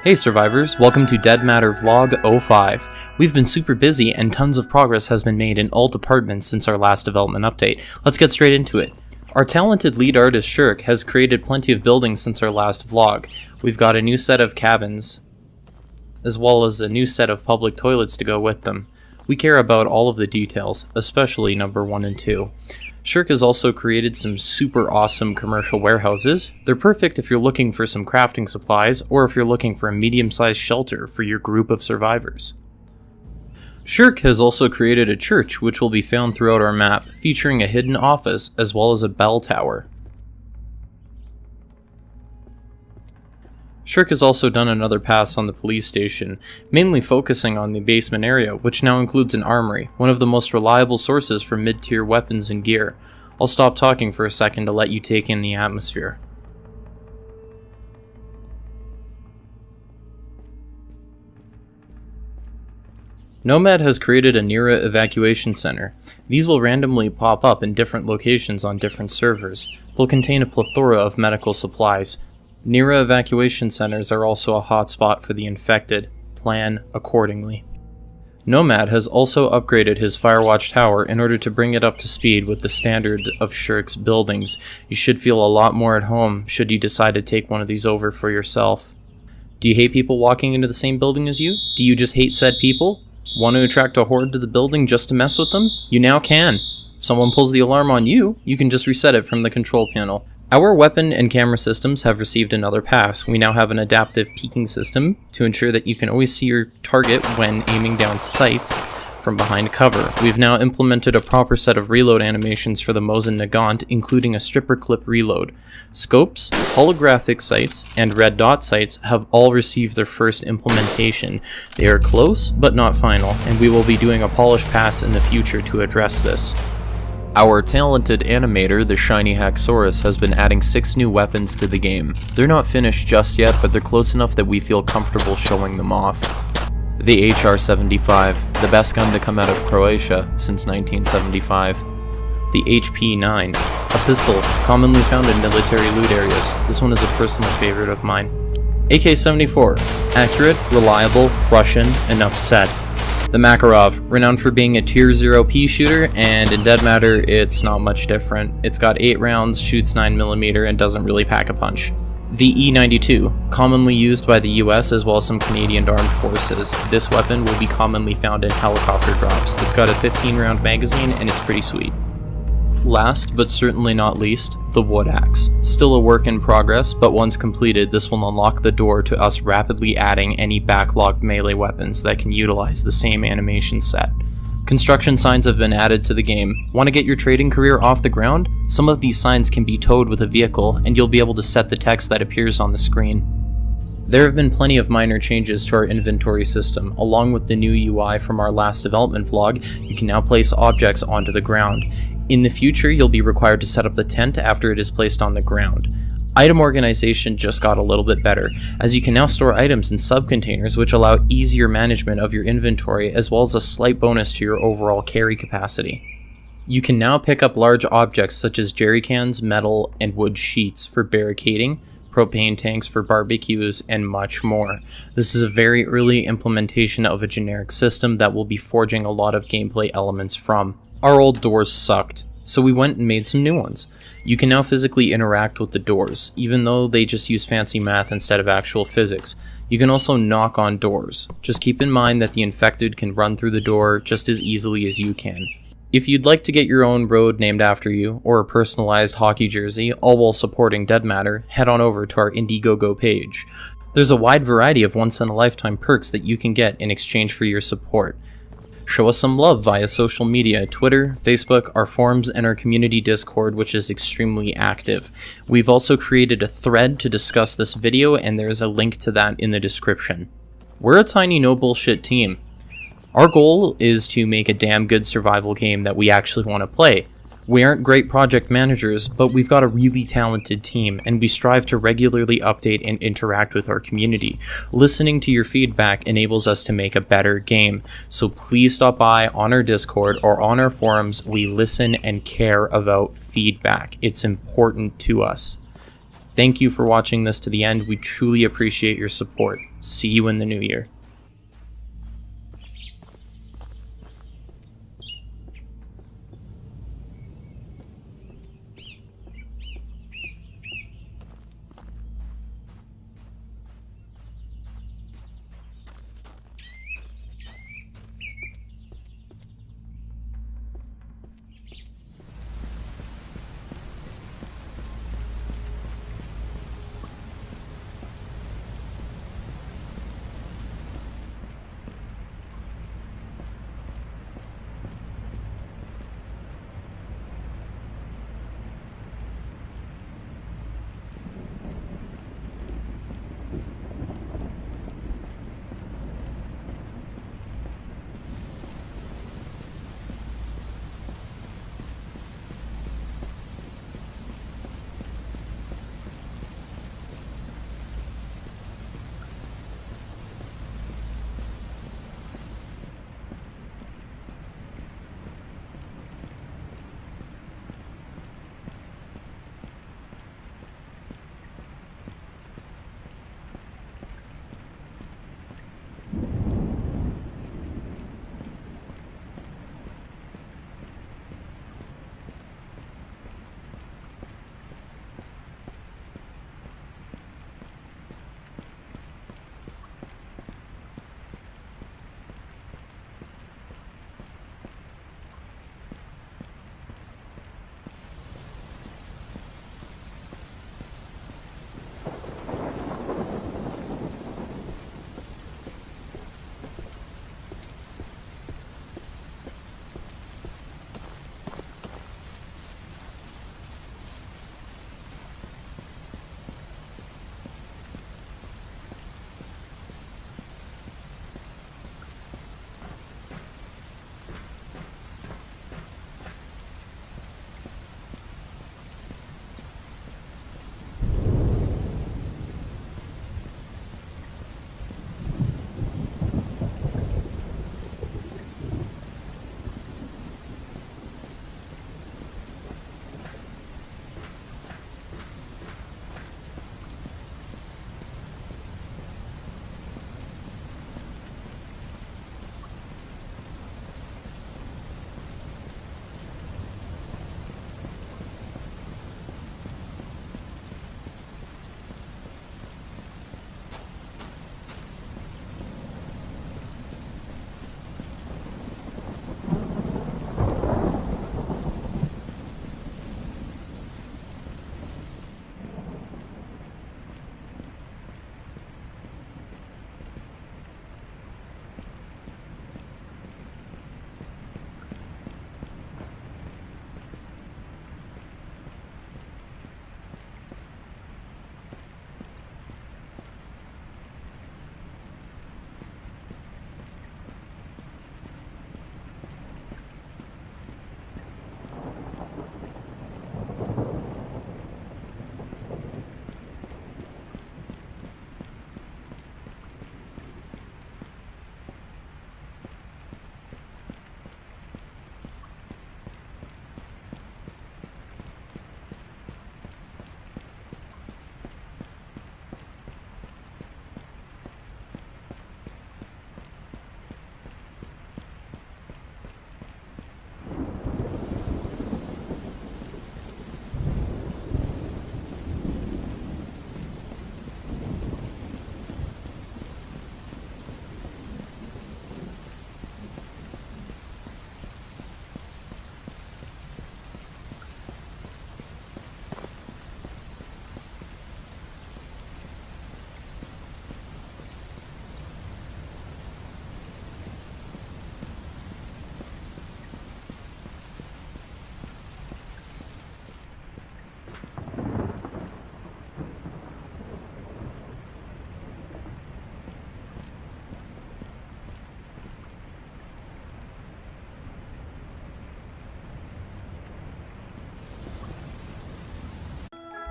Hey survivors, welcome to Dead Matter Vlog 05. We've been super busy and tons of progress has been made in all departments since our last development update. Let's get straight into it. Our talented lead artist Shirk has created plenty of buildings since our last vlog. We've got a new set of cabins, as well as a new set of public toilets to go with them. We care about all of the details, especially number 1 and 2. Shirk has also created some super awesome commercial warehouses. They're perfect if you're looking for some crafting supplies, or if you're looking for a medium-sized shelter for your group of survivors. Shirk has also created a church which will be found throughout our map, featuring a hidden office as well as a bell tower. Shirk has also done another pass on the police station, mainly focusing on the basement area, which now includes an armory, one of the most reliable sources for mid-tier weapons and gear. I'll stop talking for a second to let you take in the atmosphere. Nomad has created a Nira evacuation center. These will randomly pop up in different locations on different servers. They'll contain a plethora of medical supplies. Nira evacuation centers are also a hotspot for the infected. Plan accordingly. Nomad has also upgraded his Firewatch tower in order to bring it up to speed with the standard of Shirk's buildings. You should feel a lot more at home should you decide to take one of these over for yourself. Do you hate people walking into the same building as you? Do you just hate said people? Want to attract a horde to the building just to mess with them? You now can. If someone pulls the alarm on you, you can just reset it from the control panel. Our weapon and camera systems have received another pass. We now have an adaptive peeking system to ensure that you can always see your target when aiming down sights from behind cover. We've now implemented a proper set of reload animations for the Mosin Nagant, including a stripper clip reload. Scopes, holographic sights, and red dot sights have all received their first implementation. They are close, but not final, and we will be doing a polish pass in the future to address this. Our talented animator, the Shiny Haxorus, has been adding 6 new weapons to the game. They're not finished just yet, but they're close enough that we feel comfortable showing them off. The HR-75, the best gun to come out of Croatia since 1975. The HP-9, a pistol commonly found in military loot areas. This one is a personal favorite of mine. AK-74, accurate, reliable, Russian, enough said. The Makarov, renowned for being a tier 0 pea shooter, and in Dead Matter, it's not much different. It's got 8 rounds, shoots 9mm, and doesn't really pack a punch. The E92, commonly used by the US as well as some Canadian armed forces. This weapon will be commonly found in helicopter drops. It's got a 15-round magazine, and it's pretty sweet. Last, but certainly not least, the Wood Axe. Still a work in progress, but once completed, this will unlock the door to us rapidly adding any backlogged melee weapons that can utilize the same animation set. Construction signs have been added to the game. Want to get your trading career off the ground? Some of these signs can be towed with a vehicle, and you'll be able to set the text that appears on the screen. There have been plenty of minor changes to our inventory system. Along with the new UI from our last development vlog, you can now place objects onto the ground. In the future, you'll be required to set up the tent after it is placed on the ground. Item organization just got a little bit better, as you can now store items in subcontainers, which allow easier management of your inventory as well as a slight bonus to your overall carry capacity. You can now pick up large objects such as jerry cans, metal, and wood sheets for barricading, propane tanks for barbecues, and much more. This is a very early implementation of a generic system that we'll be forging a lot of gameplay elements from. Our old doors sucked, so we went and made some new ones. You can now physically interact with the doors, even though they just use fancy math instead of actual physics. You can also knock on doors. Just keep in mind that the infected can run through the door just as easily as you can. If you'd like to get your own road named after you, or a personalized hockey jersey, all while supporting Dead Matter, head on over to our Indiegogo page. There's a wide variety of once-in-a-lifetime perks that you can get in exchange for your support. Show us some love via social media, Twitter, Facebook, our forums, and our community Discord, which is extremely active. We've also created a thread to discuss this video, and there's a link to that in the description. We're a tiny no bullshit team. Our goal is to make a damn good survival game that we actually want to play. We aren't great project managers, but we've got a really talented team, and we strive to regularly update and interact with our community. Listening to your feedback enables us to make a better game, so please stop by on our Discord or on our forums. We listen and care about feedback. It's important to us. Thank you for watching this to the end. We truly appreciate your support. See you in the new year.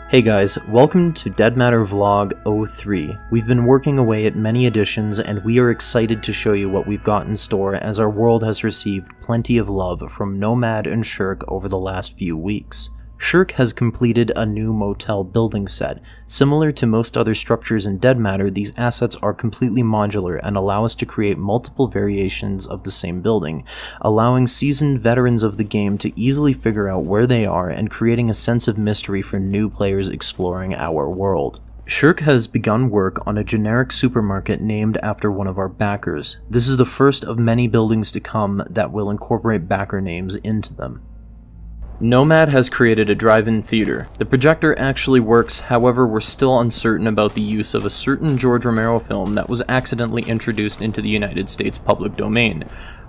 Hey guys, welcome to Dead Matter Vlog 03. We've been working away at many additions and we are excited to show you what we've got in store as our world has received plenty of love from Nomad and Shirk over the last few weeks. Shirk has completed a new motel building set. Similar to most other structures in Dead Matter, these assets are completely modular and allow us to create multiple variations of the same building, allowing seasoned veterans of the game to easily figure out where they are and creating a sense of mystery for new players exploring our world. Shirk has begun work on a generic supermarket named after one of our backers. This is the first of many buildings to come that will incorporate backer names into them. Nomad has created a drive-in theater. The projector actually works, however we're still uncertain about the use of a certain George Romero film that was accidentally introduced into the United States public domain.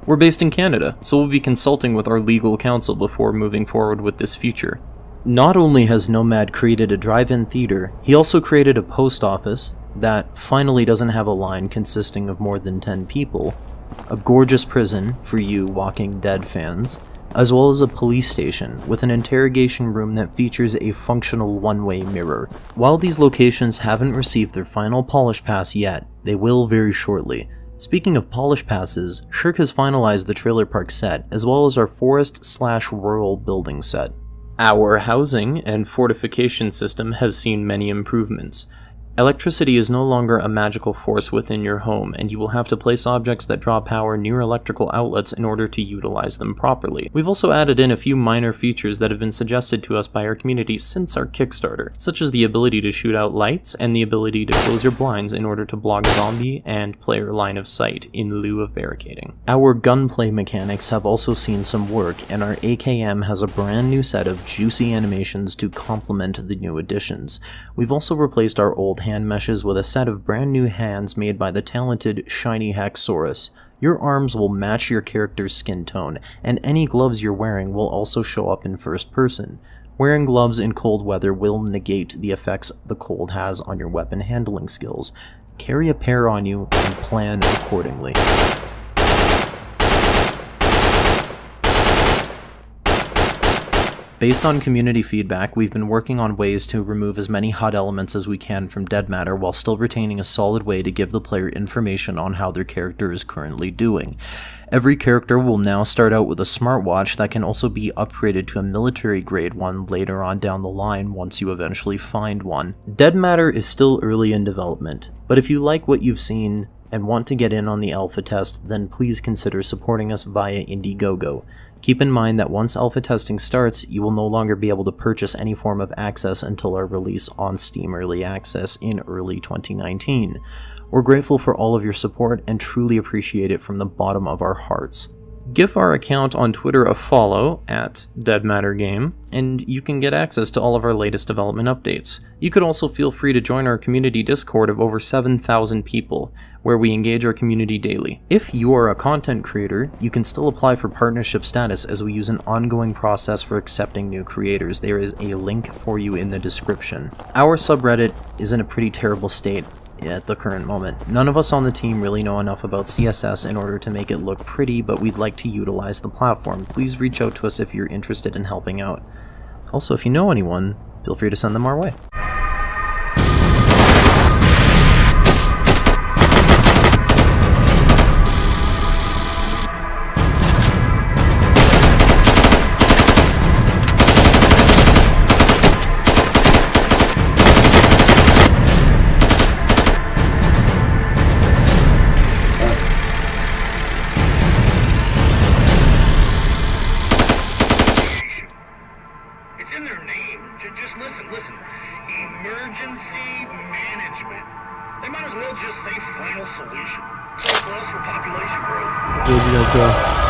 We're based in Canada, so we'll be consulting with our legal counsel before moving forward with this feature. Not only has Nomad created a drive-in theater, he also created a post office that finally doesn't have a line consisting of more than 10 people, a gorgeous prison for you Walking Dead fans, as well as a police station with an interrogation room that features a functional one-way mirror. While these locations haven't received their final polish pass yet, they will very shortly. Speaking of polish passes, Shirk has finalized the trailer park set, as well as our forest/rural building set. Our housing and fortification system has seen many improvements. Electricity is no longer a magical force within your home, and you will have to place objects that draw power near electrical outlets in order to utilize them properly. We've also added in a few minor features that have been suggested to us by our community since our Kickstarter, such as the ability to shoot out lights and the ability to close your blinds in order to block zombie and player line of sight in lieu of barricading. Our gunplay mechanics have also seen some work, and our AKM has a brand new set of juicy animations to complement the new additions. We've also replaced our old hand meshes with a set of brand new hands made by the talented Shiny Haxorus. Your arms will match your character's skin tone, and any gloves you're wearing will also show up in first person. Wearing gloves in cold weather will negate the effects the cold has on your weapon handling skills. Carry a pair on you and plan accordingly. Based on community feedback, we've been working on ways to remove as many HUD elements as we can from Dead Matter while still retaining a solid way to give the player information on how their character is currently doing. Every character will now start out with a smartwatch that can also be upgraded to a military grade one later on down the line once you eventually find one. Dead Matter is still early in development, but if you like what you've seen and want to get in on the alpha test, then please consider supporting us via Indiegogo. Keep in mind that once alpha testing starts, you will no longer be able to purchase any form of access until our release on Steam Early Access in early 2019. We're grateful for all of your support and truly appreciate it from the bottom of our hearts. Give our account on Twitter a follow at DeadMatterGame, and you can get access to all of our latest development updates. You could also feel free to join our community Discord of over 7,000 people, where we engage our community daily. If you are a content creator, you can still apply for partnership status as we use an ongoing process for accepting new creators. There is a link for you in the description. Our subreddit is in a pretty terrible state at the current moment. None of us on the team really know enough about CSS in order to make it look pretty, but we'd like to utilize the platform. Please reach out to us if you're interested in helping out. Also, if you know anyone, feel free to send them our way. Listen. Emergency management. They might as well just say final solution. So close for population growth. Where'd you guys go?